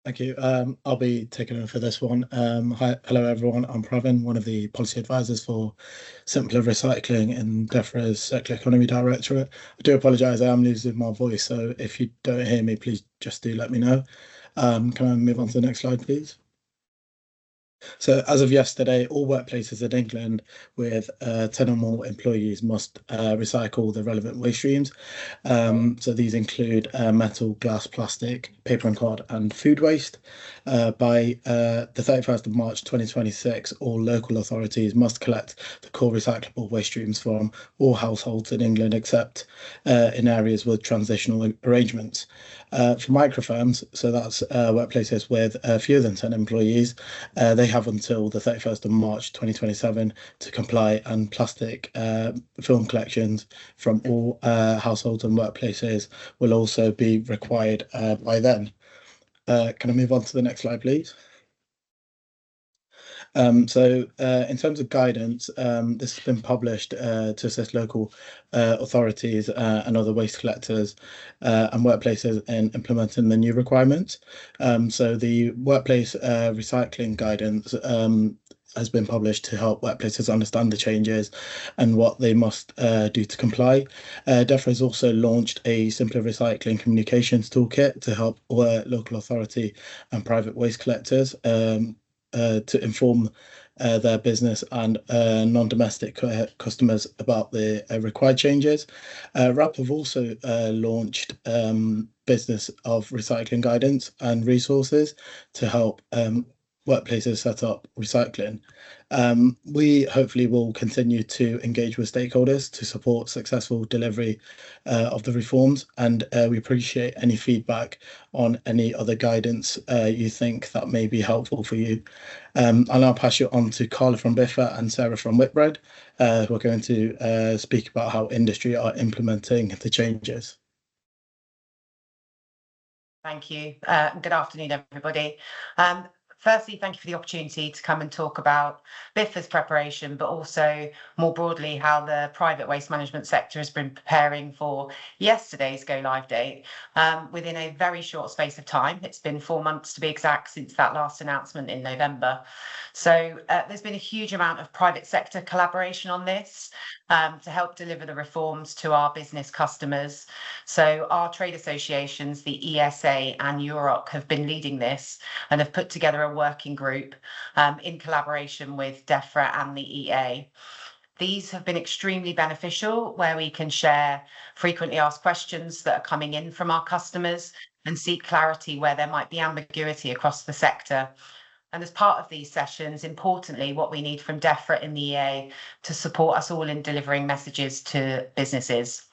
Thank you. I'll be taking over for this one. Hello everyone. I'm Pravin, one of the policy advisors for Simpler Recycling and DEFRA's Circular Economy Directorate. I do apologise, I am losing my voice, so if you don't hear me, please just do let me know. Can I move on to the next slide, please? So as of yesterday, all workplaces in England with 10 or more employees must recycle the relevant waste streams. So these include metal, glass, plastic, paper and card, and food waste. By the 31st of March 2026, all local authorities must collect the core recyclable waste streams from all households in England except in areas with transitional arrangements. For microfirms, so that's workplaces with fewer than 10 employees, they have until the 31st of March 2027 to comply, and plastic film collections from all households and workplaces will also be required by then. Can I move on to the next slide, please? In terms of guidance, this has been published to assist local authorities and other waste collectors and workplaces in implementing the new requirements. So the workplace recycling guidance has been published to help workplaces understand the changes and what they must do to comply. DEFRA has also launched a simpler recycling communications toolkit to help local authority and private waste collectors to inform their business and non-domestic customers about the required changes. RAP have also launched business of recycling guidance and resources to help workplaces set up recycling. We hopefully will continue to engage with stakeholders to support successful delivery of the reforms, and we appreciate any feedback on any other guidance you think that may be helpful for you. I'll now pass you on to Carla from Biffa and Sarah from Whitbread, who are going to speak about how industry are implementing the changes. Thank you. Good afternoon, everybody. Firstly, thank you for the opportunity to come and talk about Biffa's preparation, but also more broadly how the private waste management sector has been preparing for yesterday's go live date within a very short space of time. It's been 4 months to be exact since that last announcement in November. So there's been a huge amount of private sector collaboration on this to help deliver the reforms to our business customers. So our trade associations, the ESA and EUROC, have been leading this and have put together a working group in collaboration with DEFRA and the EA. These have been extremely beneficial, where we can share frequently asked questions that are coming in from our customers and seek clarity where there might be ambiguity across the sector. And as part of these sessions, importantly, what we need from DEFRA and the EA to support us all in delivering messages to businesses.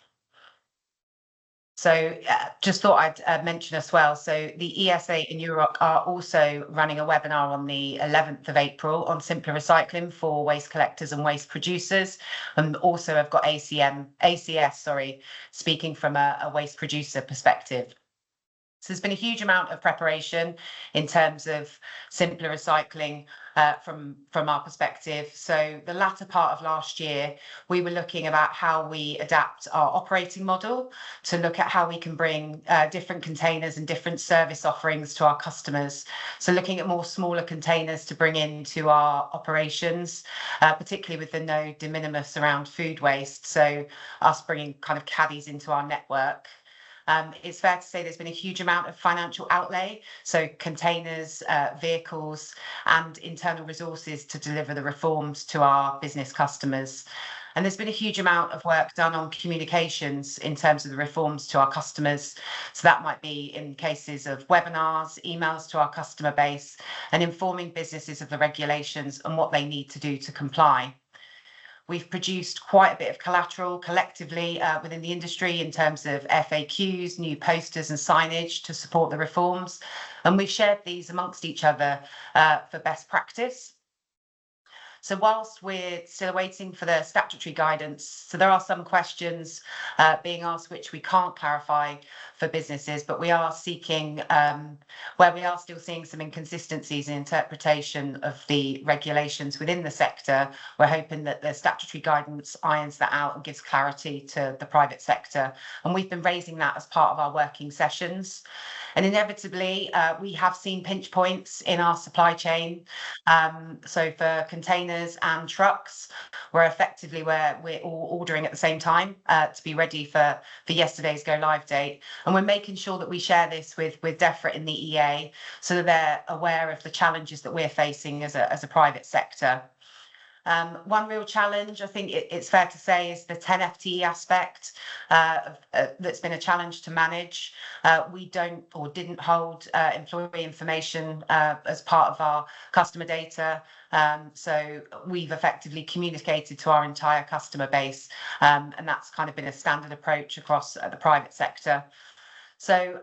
So just thought I'd mention as well, so the ESA and EUROC are also running a webinar on the 11th of April on simpler recycling for waste collectors and waste producers, and also have got ACS, speaking from a waste producer perspective. So there's been a huge amount of preparation in terms of simpler recycling from our perspective. So the latter part of last year, we were looking about how we adapt our operating model to look at how we can bring different containers and different service offerings to our customers. So looking at more smaller containers to bring into our operations, particularly with the no de minimis around food waste. So us bringing kind of caddies into our network. It's fair to say there's been a huge amount of financial outlay, so containers, vehicles, and internal resources to deliver the reforms to our business customers. And there's been a huge amount of work done on communications in terms of the reforms to our customers. So that might be in cases of webinars, emails to our customer base, and informing businesses of the regulations and what they need to do to comply. We've produced quite a bit of collateral collectively within the industry in terms of FAQs, new posters and signage to support the reforms. And we've shared these amongst each other for best practice. So whilst we're still waiting for the statutory guidance, so there are some questions being asked which we can't clarify for businesses, but we are seeking, where we are still seeing some inconsistencies in interpretation of the regulations within the sector, we're hoping that the statutory guidance irons that out and gives clarity to the private sector. And we've been raising that as part of our working sessions. And inevitably, we have seen pinch points in our supply chain. So for containers and trucks, we're all ordering at the same time to be ready for yesterday's go live date. And we're making sure that we share this with DEFRA in the EA so that they're aware of the challenges that we're facing as a private sector. One real challenge, I think it's fair to say, is the 10 FTE aspect that's been a challenge to manage. We don't or didn't hold employee information as part of our customer data. So we've effectively communicated to our entire customer base, and that's kind of been a standard approach across the private sector. So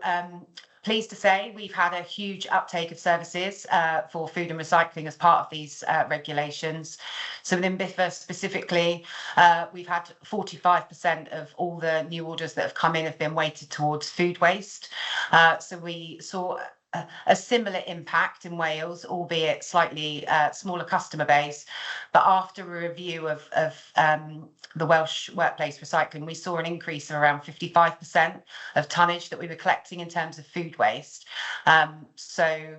pleased to say we've had a huge uptake of services for food and recycling as part of these regulations. So within Biffa specifically, we've had 45% of all the new orders that have come in have been weighted towards food waste. So we saw a similar impact in Wales, albeit slightly smaller customer base. But after a review of the Welsh workplace recycling, we saw an increase of around 55% of tonnage that we were collecting in terms of food waste. So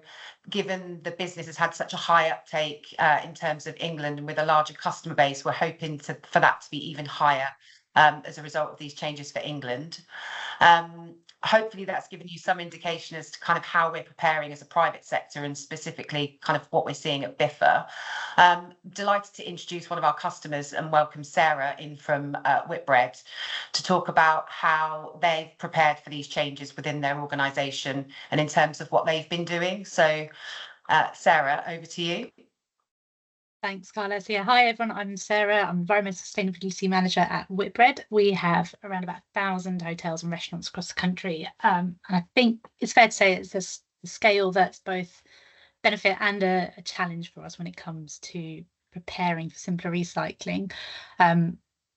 given the business has had such a high uptake in terms of England and with a larger customer base, we're hoping for that to be even higher as a result of these changes for England. Hopefully that's given you some indication as to kind of how we're preparing as a private sector and specifically kind of what we're seeing at Biffa. Delighted to introduce one of our customers and welcome Sarah in from Whitbread to talk about how they've prepared for these changes within their organisation and in terms of what they've been doing. So Sarah, over to you. Thanks, Carla. So yeah, hi everyone, I'm Sarah. I'm Environmental Sustainability Manager at Whitbread. We have around about 1,000 hotels and restaurants across the country. And I think it's fair to say it's a scale that's both benefit and a challenge for us when it comes to preparing for simpler recycling.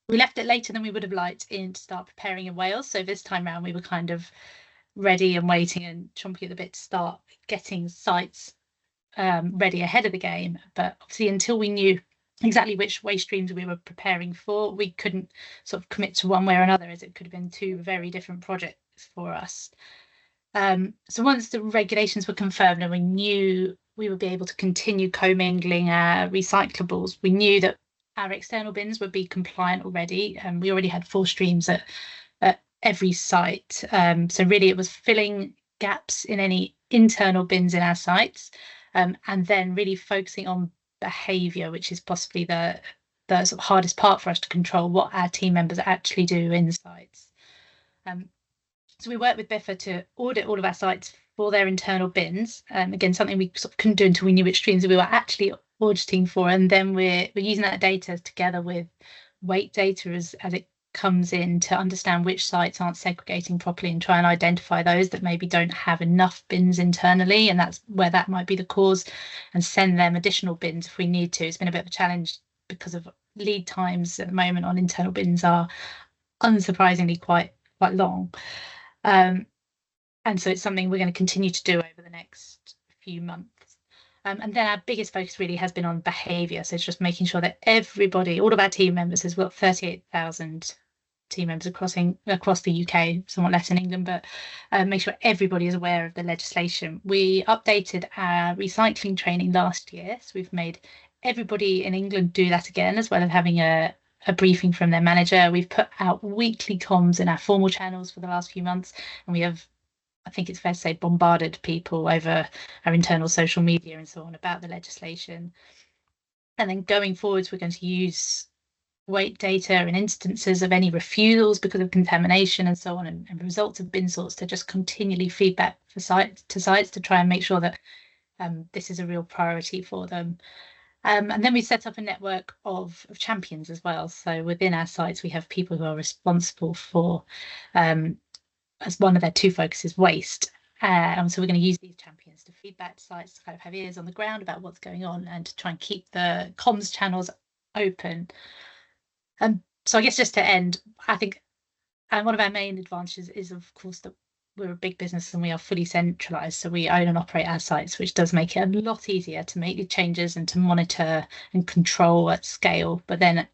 We left it later than we would have liked to start preparing in Wales. So this time around, we were kind of ready and waiting and chomping at the bit to start getting sites ready ahead of the game, but obviously until we knew exactly which waste streams we were preparing for, we couldn't sort of commit to one way or another, as it could have been two very different projects for us. So once the regulations were confirmed and we knew we would be able to continue commingling our recyclables, we knew that our external bins would be compliant already, and we already had 4 streams at every site. So really it was filling gaps in any internal bins in our sites. And then really focusing on behaviour, which is possibly the sort of hardest part for us to control, what our team members actually do in sites. So we worked with Biffa to audit all of our sites for their internal bins. Again, something we sort of couldn't do until we knew which streams we were actually auditing for. And then we're using that data together with weight data as it comes in to understand which sites aren't segregating properly and try and identify those that maybe don't have enough bins internally, and that's where that might be the cause, and send them additional bins if we need to. It's been a bit of a challenge because of lead times at the moment on internal bins are unsurprisingly quite long, and so it's something we're going to continue to do over the next few months. And then our biggest focus really has been on behaviour. So it's just making sure that everybody, all of our team members, as well, 38,000 team members across the UK, somewhat less in England, but make sure everybody is aware of the legislation. We updated our recycling training last year, so we've made everybody in England do that again, as well as having a briefing from their manager. We've put out weekly comms in our formal channels for the last few months, and we have, I think it's fair to say, bombarded people over our internal social media and so on about the legislation. And then going forwards, we're going to use weight data and instances of any refusals because of contamination and so on, and results of bin sorts to just continually feedback to sites to try and make sure that this is a real priority for them. And then we set up a network of champions as well. So within our sites, we have people who are responsible for, as one of their 2 focuses, waste. And so we're going to use these champions to feedback to sites to kind of have ears on the ground about what's going on and to try and keep the comms channels open. So I guess just to end, I think, and one of our main advantages is, of course, that we're a big business and we are fully centralised. So we own and operate our sites, which does make it a lot easier to make the changes and to monitor and control at scale. But then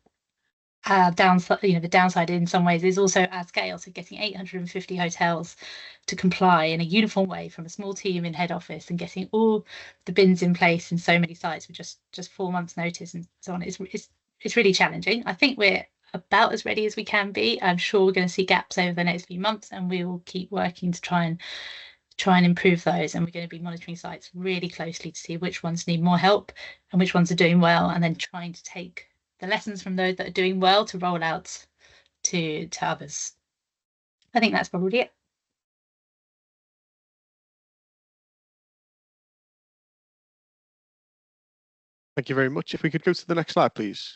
downside, the downside in some ways is also at scale. So getting 850 hotels to comply in a uniform way from a small team in head office and getting all the bins in place in so many sites with just 4 months notice and so on, it's really challenging. I think we're about as ready as we can be. I'm sure we're going to see gaps over the next few months, and we will keep working to try and improve those. And we're going to be monitoring sites really closely to see which ones need more help and which ones are doing well, and then trying to take the lessons from those that are doing well to roll out to others. I think that's probably it. Thank you very much. If we could go to the next slide, please.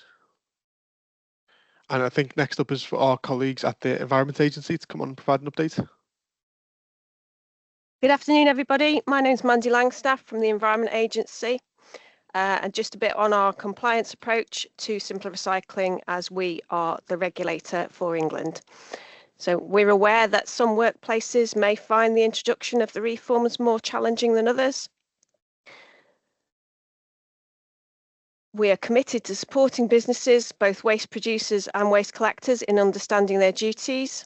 And I think next up is for our colleagues at the Environment Agency to come on and provide an update. Good afternoon, everybody. My name's Mandy Langstaff from the Environment Agency. And just a bit on our compliance approach to simpler recycling, as we are the regulator for England. So we're aware that some workplaces may find the introduction of the reforms more challenging than others. We are committed to supporting businesses, both waste producers and waste collectors, in understanding their duties,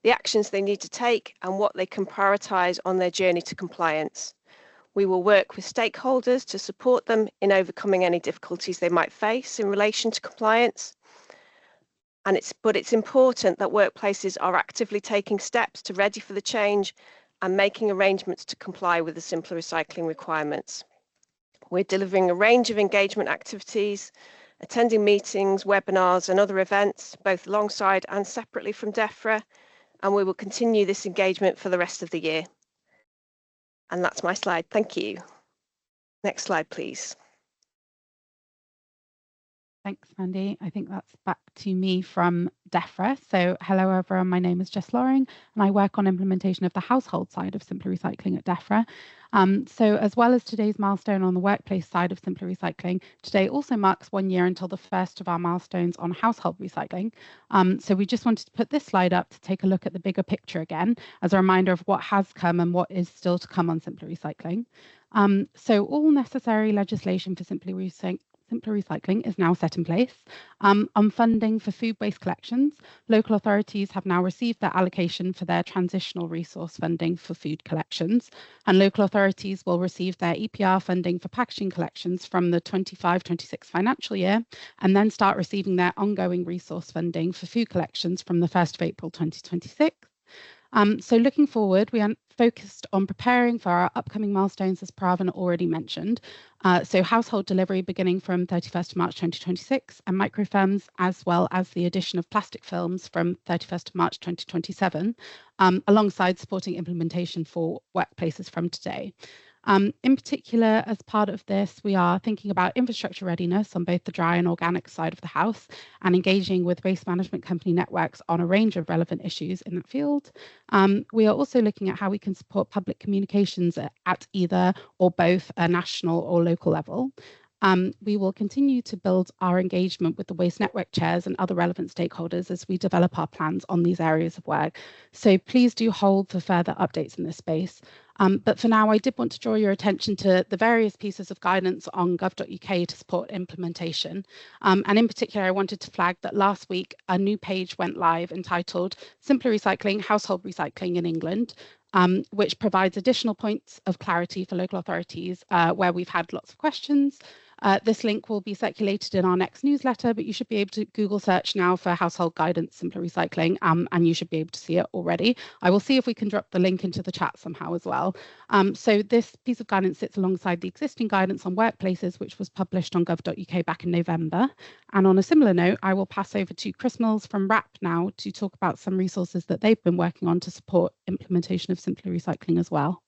the actions they need to take, and what they can prioritise on their journey to compliance. We will work with stakeholders to support them in overcoming any difficulties they might face in relation to compliance. But it's important that workplaces are actively taking steps to ready for the change and making arrangements to comply with the simpler recycling requirements. We're delivering a range of engagement activities, attending meetings, webinars and other events, both alongside and separately from DEFRA, and we will continue this engagement for the rest of the year. And that's my slide. Thank you. Next slide, please. Thanks, Mandy. I think that's back to me from DEFRA. So hello, everyone. My name is Jess Loring, and I work on implementation of the household side of Simpler Recycling at DEFRA. So as well as today's milestone on the workplace side of Simpler Recycling, today also marks 1 year until the first of our milestones on household recycling. So we just wanted to put this slide up to take a look at the bigger picture again, as a reminder of what has come and what is still to come on Simpler Recycling. So all necessary legislation for Simpler Recycling is now set in place. On funding for food waste collections, local authorities have now received their allocation for their transitional resource funding for food collections, and local authorities will receive their EPR funding for packaging collections from the 25-26 financial year, and then start receiving their ongoing resource funding for food collections from the 1st of April 2026. So looking forward, we are focused on preparing for our upcoming milestones, as Pravin already mentioned. So household delivery beginning from 31st of March 2026, and microfilms, as well as the addition of plastic films from 31st of March 2027, alongside supporting implementation for workplaces from today. In particular, as part of this, we are thinking about infrastructure readiness on both the dry and organic side of the house, and engaging with waste management company networks on a range of relevant issues in that field. We are also looking at how we can support public communications at either or both a national or local level. We will continue to build our engagement with the Waste Network chairs and other relevant stakeholders as we develop our plans on these areas of work. So please do hold for further updates in this space. But for now, I did want to draw your attention to the various pieces of guidance on gov.uk to support implementation. And in particular, I wanted to flag that last week, a new page went live entitled Simpler Recycling, Household Recycling in England, which provides additional points of clarity for local authorities where we've had lots of questions. This link will be circulated in our next newsletter, but you should be able to Google search now for household guidance, Simpler Recycling, and you should be able to see it already. I will see if we can drop the link into the chat somehow as well. So this piece of guidance sits alongside the existing guidance on workplaces, which was published on gov.uk back in November. And on a similar note, I will pass over to Chris Mills from WRAP now to talk about some resources that they've been working on to support implementation of Simpler Recycling as well.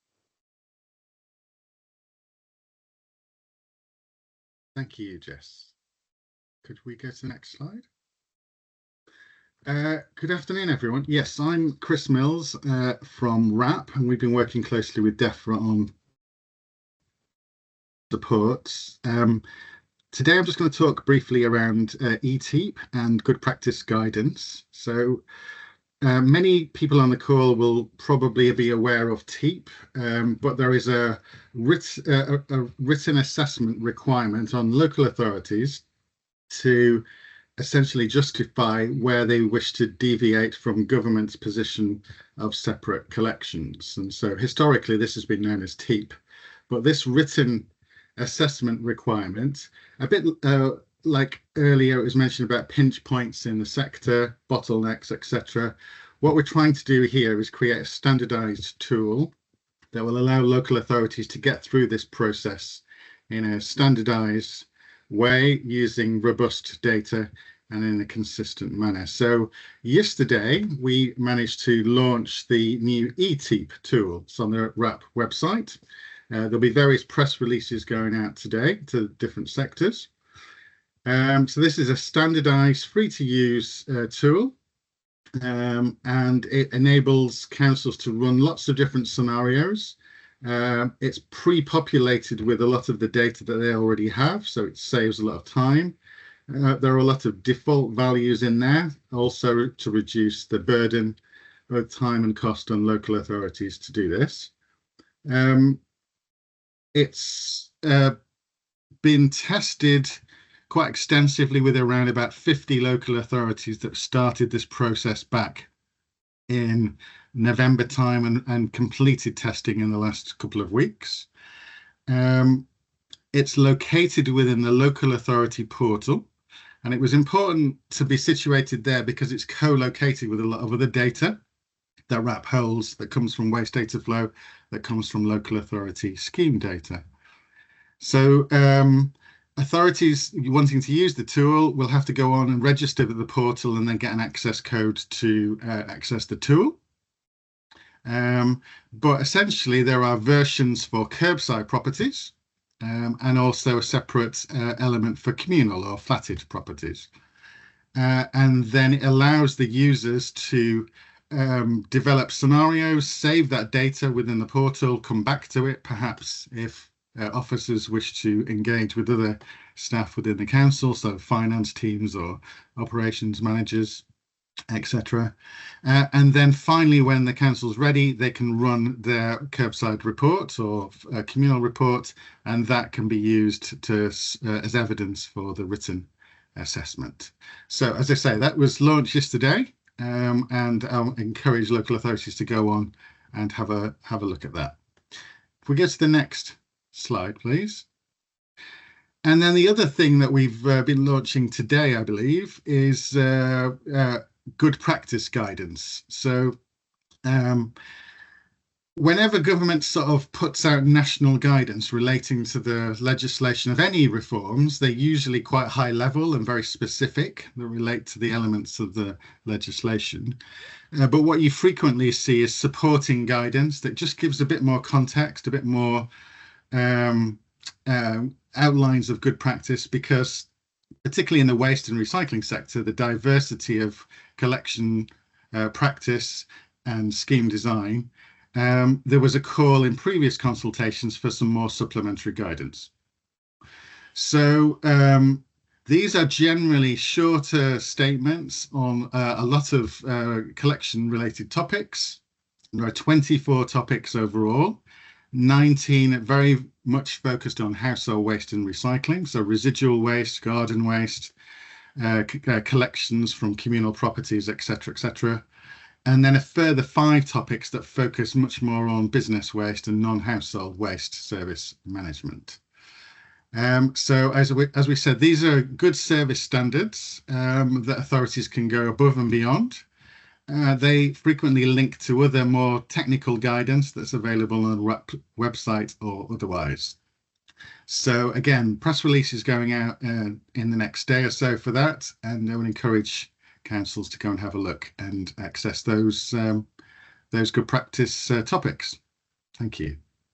Thank you, Jess. Could we go to the next slide? Good afternoon, everyone. Yes, I'm Chris Mills from WRAP, and we've been working closely with DEFRA on supports. Today, I'm just going to talk briefly around ETEEP and good practice guidance. So many people on the call will probably be aware of TEEP, but there is a written assessment requirement on local authorities to essentially justify where they wish to deviate from government's position of separate collections. And so historically, this has been known as TEEP. But this written assessment requirement, a bit like earlier it was mentioned about pinch points in the sector, bottlenecks, etc. What we're trying to do here is create a standardized tool that will allow local authorities to get through this process in a standardized way using robust data and in a consistent manner. So yesterday we managed to launch the new eTEEP tool. It's on the WRAP website. There'll be various press releases going out today to different sectors. So this is a standardized, free-to-use tool, and it enables councils to run lots of different scenarios. It's pre-populated with a lot of the data that they already have, so it saves a lot of time. There are a lot of default values in there, also to reduce the burden, both time and cost, on local authorities to do this. It's been tested quite extensively with around about 50 local authorities that started this process back in November time and completed testing in the last couple of weeks. It's located within the local authority portal, and it was important to be situated there because it's co-located with a lot of other data that WRAP holds, that comes from waste data flow, that comes from local authority scheme data. So authorities wanting to use the tool will have to go on and register with the portal and then get an access code to access the tool. But essentially there are versions for curbside properties and also a separate element for communal or flatted properties. And then it allows the users to develop scenarios, save that data within the portal, come back to it, perhaps if officers wish to engage with other staff within the council, so finance teams or operations managers, etc. And then finally, when the council's ready, they can run their curbside report or communal report, and that can be used to as evidence for the written assessment. So as I say, that was launched yesterday, and I'll encourage local authorities to go on and have a look at that. If we get to the next slide, please. And then the other thing that we've been launching today, I believe, is good practice guidance. So whenever government sort of puts out national guidance relating to the legislation of any reforms, they're usually quite high level and very specific that relate to the elements of the legislation. But what you frequently see is supporting guidance that just gives a bit more context, a bit more outlines of good practice, because particularly in the waste and recycling sector, the diversity of collection practice and scheme design, there was a call in previous consultations for some more supplementary guidance. So these are generally shorter statements on a lot of collection related topics. There are 24 topics overall. 19 very much focused on household waste and recycling, so residual waste, garden waste, collections from communal properties, etc., etc. And then a further 5 topics that focus much more on business waste and non-household waste service management. So as we said, these are good service standards that authorities can go above and beyond. They frequently link to other more technical guidance that's available on the website or otherwise. So again, press releases going out in the next day or so for that, and I would encourage councils to go and have a look and access those good practice topics. Thank you.